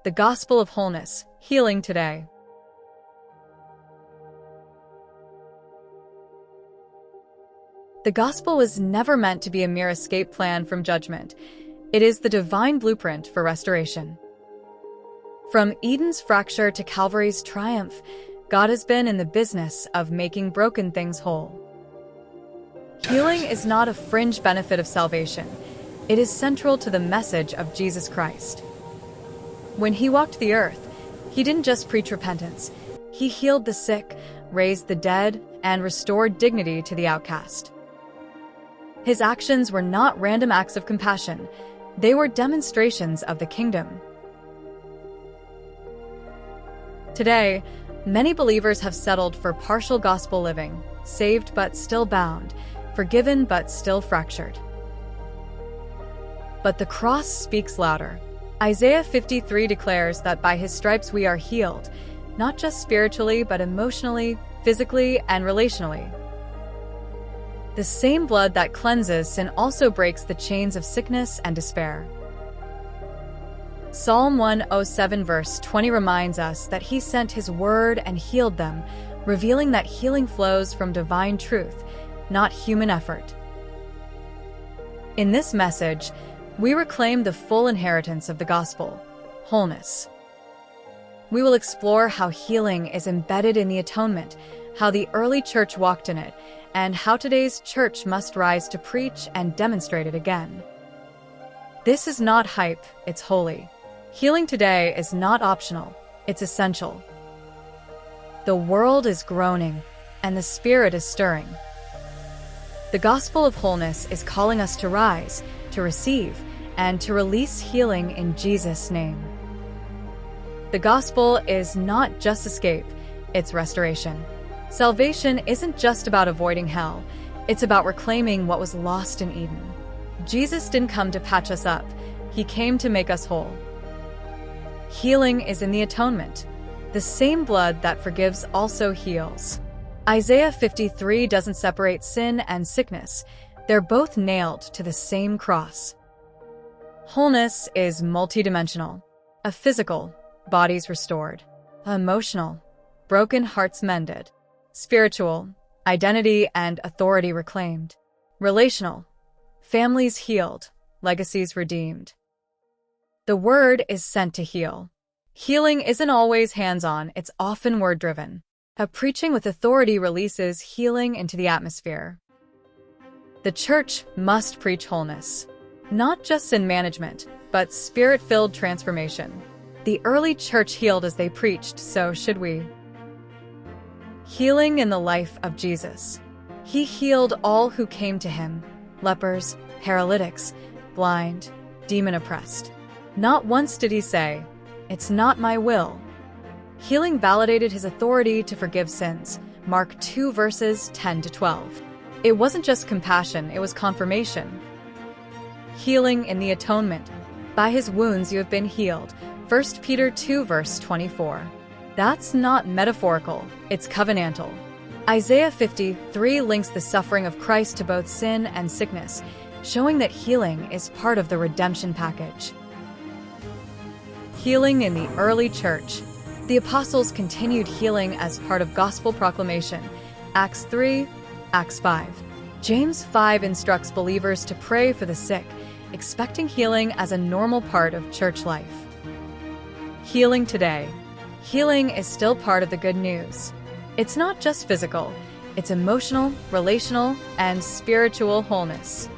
The Gospel of Wholeness, Healing Today. The Gospel was never meant to be a mere escape plan from judgment. It is the divine blueprint for restoration. From Eden's fracture to Calvary's triumph, God has been in the business of making broken things whole. Healing is not a fringe benefit of salvation. It is central to the message of Jesus Christ. When he walked the earth, he didn't just preach repentance. He healed the sick, raised the dead, and restored dignity to the outcast. His actions were not random acts of compassion. They were demonstrations of the kingdom. Today, many believers have settled for partial gospel living, saved but still bound, forgiven but still fractured. But the cross speaks louder. Isaiah 53 declares that by his stripes we are healed, not just spiritually but emotionally, physically, and relationally. The same blood that cleanses sin also breaks the chains of sickness and despair. Psalm 107 verse 20 reminds us that he sent his word and healed them, revealing that healing flows from divine truth, not human effort. In this message, we reclaim the full inheritance of the gospel, wholeness. We will explore how healing is embedded in the atonement, how the early church walked in it, and how today's church must rise to preach and demonstrate it again. This is not hype, it's holy. Healing today is not optional, it's essential. The world is groaning, and the Spirit is stirring. The gospel of wholeness is calling us to rise, to receive, and to release healing in Jesus' name. The gospel is not just escape, it's restoration. Salvation isn't just about avoiding hell, it's about reclaiming what was lost in Eden. Jesus didn't come to patch us up, he came to make us whole. Healing is in the atonement. The same blood that forgives also heals. Isaiah 53 doesn't separate sin and sickness. They're both nailed to the same cross. Wholeness is multidimensional. A physical, bodies restored. Emotional, broken hearts mended. Spiritual, identity and authority reclaimed. Relational, families healed, legacies redeemed. The word is sent to heal. Healing isn't always hands-on, it's often word-driven. A preaching with authority releases healing into the atmosphere. The church must preach wholeness, not just sin management, but spirit-filled transformation. The early church healed as they preached, so should we. Healing in the life of Jesus. He healed all who came to him, lepers, paralytics, blind, demon-oppressed. Not once did he say, "It's not my will." Healing validated his authority to forgive sins. Mark 2 verses 10 to 12. It wasn't just compassion, it was confirmation. Healing in the atonement. By his wounds you have been healed. 1 Peter 2 verse 24. That's not metaphorical, it's covenantal. Isaiah 53 links the suffering of Christ to both sin and sickness, showing that healing is part of the redemption package. Healing in the early church. The apostles continued healing as part of gospel proclamation. Acts 3, Acts 5. James 5 instructs believers to pray for the sick, expecting healing as a normal part of church life. Healing today. Healing is still part of the good news. It's not just physical, it's emotional, relational, and spiritual wholeness.